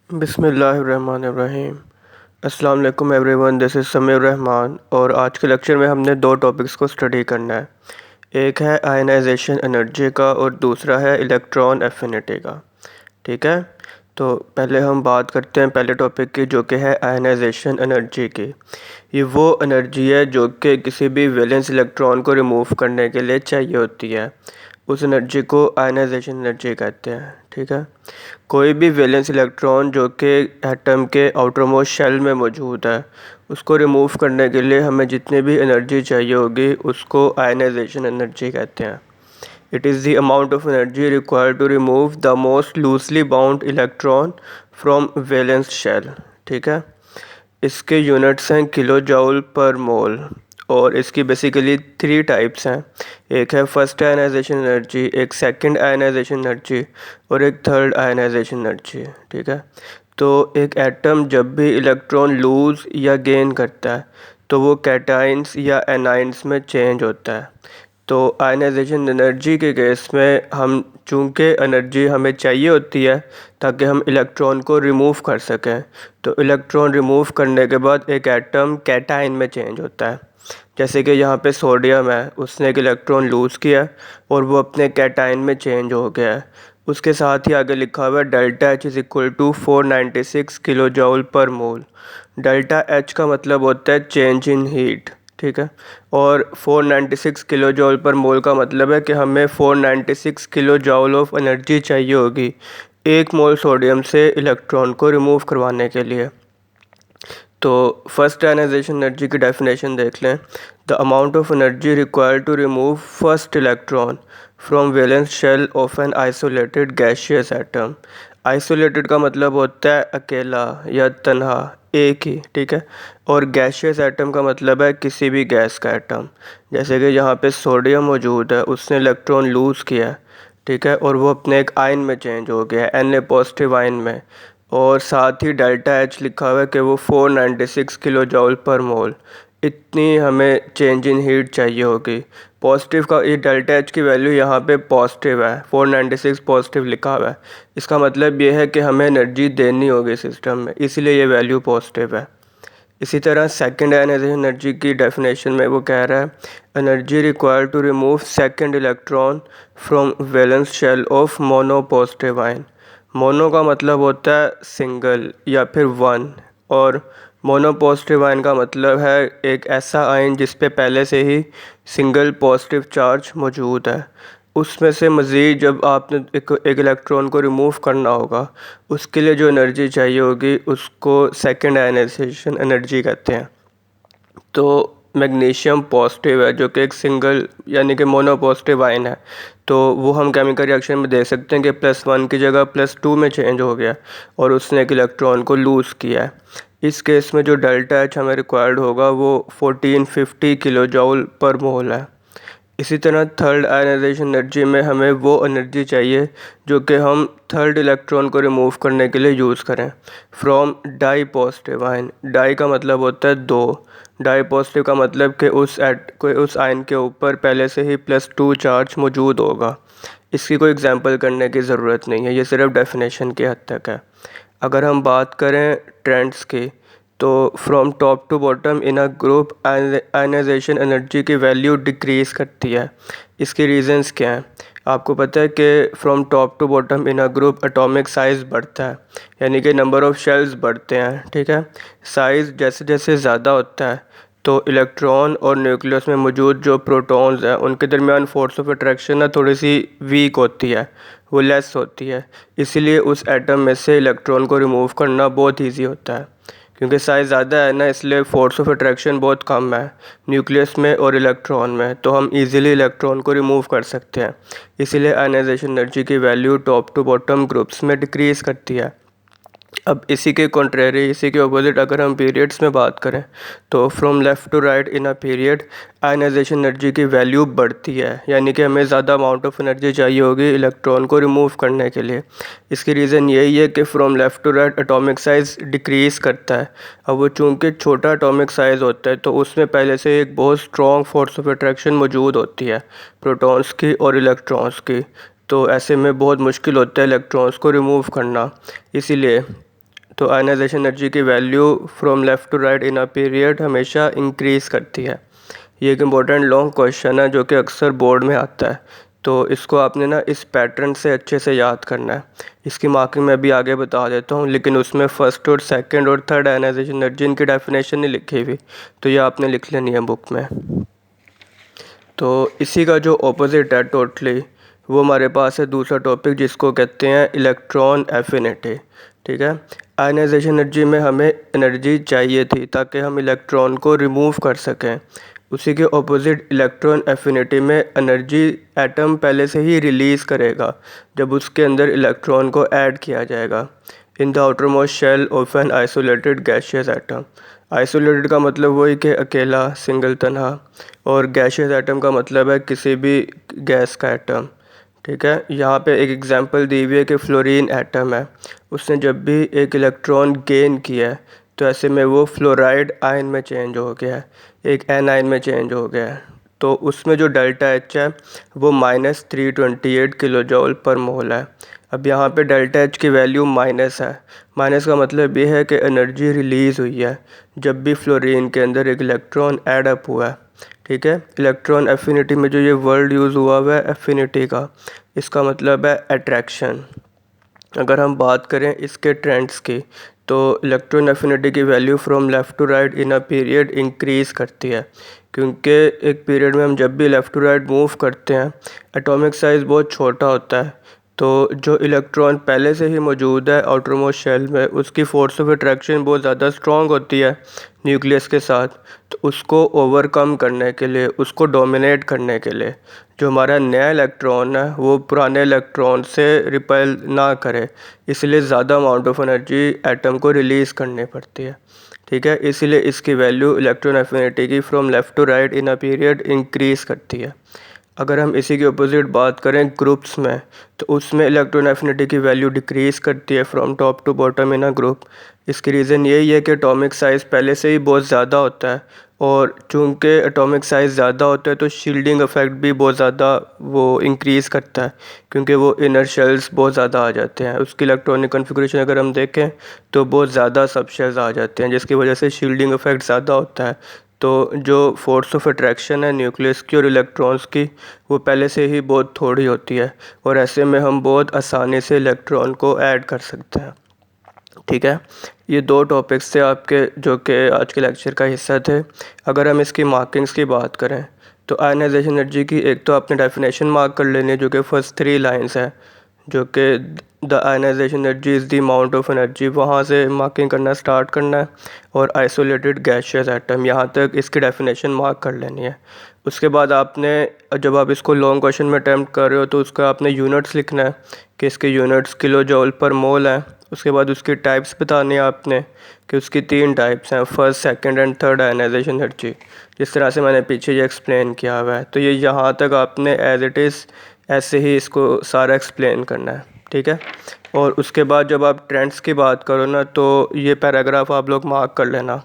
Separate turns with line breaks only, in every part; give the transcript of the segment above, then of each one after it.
बिस्मिल्लाहिर्रहमानिर्रहीम। अस्सलाम वालेकुम everyone, this is Sameer Rahman और आज के लेक्चर में हमने दो टॉपिक्स को स्टडी करना है। एक है आयनाइजेशन एनर्जी का और दूसरा है इलेक्ट्रॉन एफिनिटी का। ठीक है, तो पहले हम बात करते हैं पहले टॉपिक की, जो कि है आयनाइजेशन एनर्जी की। ये वो एनर्जी है जो कि किसी भी वैलेंस इलेक्ट्रॉन को रिमूव करने के लिए चाहिए होती है। उस एनर्जी को आयनाइजेशन एनर्जी कहते हैं। ठीक है, कोई भी वैलेंस इलेक्ट्रॉन जो कि एटम के आउटरमोस्ट शेल में मौजूद है, उसको रिमूव करने के लिए हमें जितनी भी एनर्जी चाहिए होगी उसको आयनाइजेशन एनर्जी कहते हैं। It is the amount of energy required to remove the most loosely bound electron from valence shell. ठीक है, इसके यूनिट्स हैं किलो जूल पर मोल और इसकी बेसिकली थ्री टाइप्स हैं। एक है फर्स्ट आयनाइजेशन एनर्जी, एक सेकंड आयनाइजेशन एनर्जी और एक थर्ड आयनाइजेशन एनर्जी। ठीक है, तो एक एटम जब भी इलेक्ट्रॉन लूज़ या गेन करता है तो वो कैटाइंस या एनाइंस में चेंज होता है। तो आयनाइजेशन एनर्जी के केस में हम चूँकि एनर्जी हमें चाहिए होती है ताकि हम इलेक्ट्रॉन को रिमूव कर सकें, तो इलेक्ट्रॉन रिमूव करने के बाद एक एटम कैटाइन में चेंज होता है। जैसे कि यहाँ पे सोडियम है, उसने एक इलेक्ट्रॉन लूज़ किया और वो अपने कैटाइन में चेंज हो गया है। उसके साथ ही आगे लिखा हुआ है delta H is equal to 496 kilo joule per mole. Delta H का मतलब होता है चेंज इन हीट। ठीक है, और 496 किलो जूल पर मोल का मतलब है कि हमें 496 किलो जूल ऑफ एनर्जी चाहिए होगी एक मोल सोडियम से इलेक्ट्रॉन को रिमूव करवाने के लिए। तो फर्स्ट आयनाइजेशन एनर्जी की डेफिनेशन देख लें। The amount of energy required to remove first electron from valence shell of an isolated gaseous atom. Isolated का मतलब होता है अकेला या तन्हा, एक ही। ठीक है, और गैसियस एटम का मतलब है किसी भी गैस का एटम। जैसे कि यहाँ पे सोडियम मौजूद है, उसने इलेक्ट्रॉन लूज़ किया है। ठीक है, और वो अपने एक आयन में चेंज हो गया है, Na पॉजिटिव आयन में। और साथ ही डेल्टा एच लिखा हुआ है कि वो 496 किलो जूल पर मोल, इतनी हमें चेंज इन हीट चाहिए होगी। पॉजिटिव का ये डेल्टा एच की वैल्यू यहाँ पे पॉजिटिव है, 496 पॉजिटिव लिखा हुआ है। इसका मतलब ये है कि हमें एनर्जी देनी होगी सिस्टम में, इसलिए ये वैल्यू पॉजिटिव है। इसी तरह सेकंड आयनाइजेशन एनर्जी की डेफिनेशन में वो कह रहा है energy required to remove second electron from valence shell of mono positive ion. Mono का मतलब होता है सिंगल या फिर वन, और मोनो पॉजिटिव आयन का मतलब है एक ऐसा आयन जिस पे पहले से ही सिंगल पॉजिटिव चार्ज मौजूद है। उसमें से मज़ीद जब आपने एक इलेक्ट्रॉन को रिमूव करना होगा, उसके लिए जो एनर्जी चाहिए होगी उसको सेकंड आयनाइजेशन एनर्जी कहते हैं। तो मैग्नीशियम पॉजिटिव है जो कि एक सिंगल यानी कि मोनो पॉजिटिव आयन है, तो वो हम केमिकल रिएक्शन में देख सकते हैं कि +1 की जगह +2 में चेंज हो गया और उसने एक इलेक्ट्रॉन को लूज़ किया है। इस केस में जो डेल्टा एच हमें रिक्वायर्ड होगा वो 1450 किलो जूल पर मोल है। इसी तरह थर्ड आयनाइजेशन एनर्जी में हमें वो एनर्जी चाहिए जो कि हम थर्ड इलेक्ट्रॉन को रिमूव करने के लिए यूज़ करें from di positive ion. Di का मतलब होता है दो, डाई पॉजिटिव का मतलब कि उस आयन के ऊपर पहले से ही +2 चार्ज मौजूद होगा। इसकी कोई एग्जांपल करने की ज़रूरत नहीं है, ये सिर्फ डेफिनेशन की हद तक है। अगर हम बात करें ट्रेंड्स की, तो from top to bottom in a group ionization energy की वैल्यू डिक्रीज़ करती है। इसके रीजंस क्या हैं? आपको पता है कि from top to bottom in a group atomic size बढ़ता है, यानी कि नंबर ऑफ़ शेल्स बढ़ते हैं। ठीक है, साइज़ जैसे जैसे ज़्यादा होता है तो इलेक्ट्रॉन और न्यूक्लियस में मौजूद जो प्रोटॉन्स हैं उनके दरमियान फोर्स ऑफ अट्रैक्शन ना थोड़ी सी वीक होती है, वो लेस होती है। इसीलिए उस एटम में से इलेक्ट्रॉन को रिमूव करना बहुत ईजी होता है, क्योंकि साइज़ ज़्यादा है ना, इसलिए फोर्स ऑफ अट्रैक्शन बहुत कम है न्यूक्लियस में और इलेक्ट्रॉन में, तो हम इजीली इलेक्ट्रॉन को रिमूव कर सकते हैं। इसीलिए आयनाइजेशन एनर्जी की value top to bottom groups में डिक्रीज़ करती है। अब इसी के कॉन्ट्रेरी, इसी के अपोजिट अगर हम पीरियड्स में बात करें, तो from left to right in a period ionization energy की वैल्यू बढ़ती है, यानी कि हमें ज़्यादा अमाउंट ऑफ एनर्जी चाहिए होगी इलेक्ट्रॉन को रिमूव करने के लिए। इसकी रीज़न यही है कि from left to right atomic size decrease करता है। अब वो चूँकि छोटा एटॉमिक साइज़ होता है तो उसमें पहले से एक बहुत स्ट्रॉन्ग फोर्स ऑफ अट्रैक्शन मौजूद होती है प्रोटॉन्स की और इलेक्ट्रॉन्स की, तो ऐसे में बहुत मुश्किल होता है इलेक्ट्रॉन्स को रिमूव करना। इसीलिए तो आयनाइजेशन एनर्जी की value from left to right in a period हमेशा इंक्रीज़ करती है। ये एक इम्पोर्टेंट लॉन्ग क्वेश्चन है जो कि अक्सर बोर्ड में आता है, तो इसको आपने ना इस पैटर्न से अच्छे से याद करना है। इसकी मार्किंग मैं अभी आगे बता देता हूँ, लेकिन उसमें फर्स्ट और सेकंड और थर्ड आयनाइजेशन एनर्जी इनकी डेफिनेशन नहीं लिखी हुई, तो ये आपने लिख लेनी है बुक में। तो इसी का जो ऑपोजिट है टोटली, वो हमारे पास है दूसरा टॉपिक जिसको कहते हैं इलेक्ट्रॉन एफिनिटी। ठीक है, आयनाइजेशन एनर्जी में हमें एनर्जी चाहिए थी ताकि हम इलेक्ट्रॉन को रिमूव कर सकें। उसी के ऑपोजिट इलेक्ट्रॉन एफिनिटी में एनर्जी एटम पहले से ही रिलीज़ करेगा जब उसके अंदर इलेक्ट्रॉन को ऐड किया जाएगा in the outermost shell of an isolated gaseous atom. Isolated का मतलब वही कि अकेला, सिंगल, तन्हा, और गैशियस एटम का मतलब है किसी भी गैस का एटम। ठीक है, यहाँ पे एक एग्जांपल दी हुई है कि फ्लोरीन एटम है, उसने जब भी एक इलेक्ट्रॉन गेन किया है तो ऐसे में वो फ्लोराइड आयन में चेंज हो गया है, एक एन आयन में चेंज हो गया है। तो उसमें जो डेल्टा एच है वो -328 किलो जॉल पर मोल है। अब यहाँ पे डेल्टा एच की वैल्यू माइनस है। माइनस का मतलब ये है कि एनर्जी रिलीज़ हुई है जब भी फ्लोरीन के अंदर एक इलेक्ट्रॉन ऐड अप हुआ है। ठीक है, इलेक्ट्रॉन एफिनिटी में जो ये वर्ड यूज़ हुआ हुआ है एफिनिटी का, इसका मतलब है अट्रैक्शन। अगर हम बात करें इसके ट्रेंड्स की, तो इलेक्ट्रॉन एफिनिटी की value from left to right in a period increase करती है, क्योंकि एक पीरियड में हम जब भी लेफ़्ट टू राइट मूव करते हैं एटॉमिक साइज़ बहुत छोटा होता है, तो जो इलेक्ट्रॉन पहले से ही मौजूद है आउटर मोस्ट शेल में उसकी फोर्स ऑफ अट्रैक्शन बहुत ज़्यादा स्ट्रॉन्ग होती है न्यूक्लियस के साथ। तो उसको ओवरकम करने के लिए, उसको डोमिनेट करने के लिए जो हमारा नया इलेक्ट्रॉन है वो पुराने इलेक्ट्रॉन से रिपेल ना करे, इसलिए ज़्यादा अमाउंट ऑफ एनर्जी एटम को रिलीज़ करनी पड़ती है। ठीक है, इसीलिए इसकी वैल्यू इलेक्ट्रॉन एफिनिटी की from left to right in a period increase करती है। अगर हम इसी के अपोजिट बात करें ग्रुप्स में, तो उसमें इलेक्ट्रॉन एफिनिटी की वैल्यू डिक्रीज़ करती है from top to bottom in a group. इसकी रीज़न यही है कि एटॉमिक साइज़ पहले से ही बहुत ज़्यादा होता है, और चूंकि एटॉमिक साइज़ ज़्यादा होता है तो शील्डिंग इफेक्ट भी बहुत ज़्यादा वो इंक्रीज़ करता है, क्योंकि वो इनर शेल्स बहुत ज़्यादा आ जाते हैं। उसकी इलेक्ट्रॉनिक कॉन्फ़िगरेशन अगर हम देखें तो बहुत ज़्यादा सब शेल्स आ जाते हैं, जिसकी वजह से शील्डिंग इफेक्ट ज़्यादा होता है। तो जो फोर्स ऑफ अट्रैक्शन है न्यूक्लियस की और इलेक्ट्रॉन्स की, वो पहले से ही बहुत थोड़ी होती है, और ऐसे में हम बहुत आसानी से इलेक्ट्रॉन को ऐड कर सकते हैं। ठीक है, ये दो टॉपिक्स थे आपके जो कि आज के लेक्चर का हिस्सा थे। अगर हम इसकी मार्किंग्स की बात करें तो आयनाइजेशन एनर्जी की एक तो आपने डेफिनेशन मार्क कर लेनी है जो कि फर्स्ट 3 लाइंस है, जो कि the ionization energy is the amount of energy, वहाँ से मार्किंग करना स्टार्ट करना है, और आइसोलेटेड गैशियस एटम, यहाँ तक इसकी डेफिनेशन मार्क कर लेनी है। उसके बाद आपने जब आप इसको लॉन्ग क्वेश्चन में अटैम्प्ट कर रहे हो तो उसका आपने यूनिट्स लिखना है कि इसके यूनिट्स किलो जॉल पर मोल है। उसके बाद उसकी टाइप्स बतानी है आपने कि उसकी 3 टाइप्स हैं, first, second and third ionization energy, जिस तरह से मैंने पीछे ये एक्सप्लेन किया हुआ है। तो ये यहाँ तक आपने एज इट इज़ ऐसे ही इसको सारा एक्सप्लेन करना है। ठीक है, और उसके बाद जब आप ट्रेंड्स की बात करो ना, तो ये पैराग्राफ आप लोग मार्क कर लेना।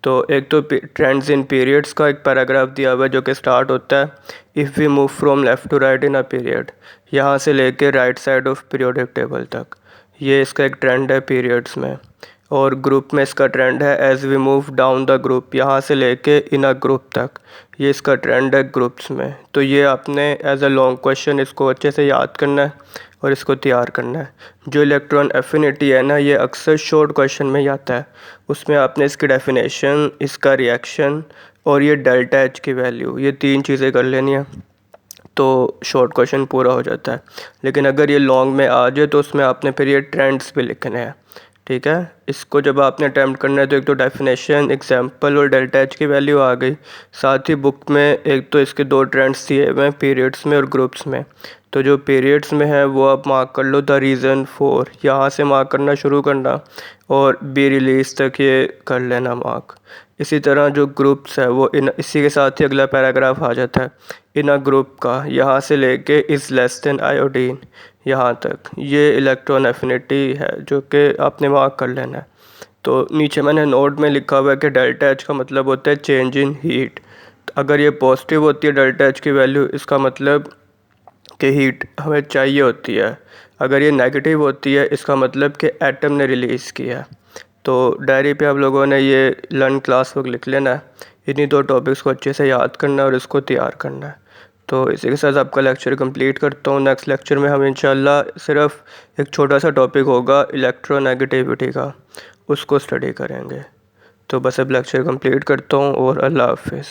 तो एक तो ट्रेंड्स इन पीरियड्स का एक पैराग्राफ दिया हुआ है जो कि स्टार्ट होता है if we move from left to right in a period, यहाँ से लेके right side of periodic table तक, ये इसका एक ट्रेंड है पीरियड्स में। और ग्रुप में इसका ट्रेंड है as we move down the group, यहाँ से लेके इन अ ग्रुप तक, ये इसका ट्रेंड है ग्रुप्स में। तो ये आपने एज अ लॉन्ग क्वेश्चन इसको अच्छे से याद करना है और इसको तैयार करना है। जो इलेक्ट्रॉन एफिनिटी है ना, ये अक्सर शॉर्ट क्वेश्चन में ही आता है, उसमें आपने इसकी डेफिनेशन, इसका रिएक्शन और ये डेल्टा एच की वैल्यू, ये 3 चीज़ें कर लेनी है, तो शॉर्ट क्वेश्चन पूरा हो जाता है। लेकिन अगर ये लॉन्ग में आ जाए तो उसमें आपने फिर ये ट्रेंड्स भी लिखने हैं। ठीक है, इसको जब आपने अटैम्प्ट करना है तो एक तो डेफिनेशन, एग्जांपल और डेल्टा एच की वैल्यू आ गई, साथ ही बुक में एक तो इसके 2 ट्रेंड्स दिए हुए हैं पीरियड्स में और ग्रुप्स में। तो जो पीरियड्स में है वो आप मार्क कर लो द रीज़न फॉर, यहाँ से मार्क करना शुरू करना, और बी रिलीज तक ये कर लेना मार्क। इसी तरह जो ग्रुप्स है वो इन इसी के साथ ही अगला पैराग्राफ आ जाता है इन अ ग्रुप का, यहाँ से लेके इज़ लेस देन आयोडीन यहाँ तक, ये इलेक्ट्रॉन एफिनिटी है जो कि आपने मार्क कर लेना है। तो नीचे मैंने नोट में लिखा हुआ है कि डेल्टा एच का मतलब होता है चेंज इन हीट। अगर ये पॉजिटिव होती है डेल्टा एच की वैल्यू, इसका मतलब कि हीट हमें चाहिए होती है। अगर ये नेगेटिव होती है इसका मतलब कि एटम ने रिलीज़ किया है। तो डायरी पे आप लोगों ने ये लर्न क्लास वर्क लिख लेना है, इन्हीं दो टॉपिक्स को अच्छे से याद करना है और इसको तैयार करना है। तो इसी के साथ आपका लेक्चर कंप्लीट करता हूँ। नेक्स्ट लेक्चर में हम इंशाल्लाह सिर्फ एक छोटा सा टॉपिक होगा इलेक्ट्रोनेगेटिविटी का, उसको स्टडी करेंगे। तो बस अब लेक्चर कंप्लीट करता हूँ और अल्लाह हाफिज़।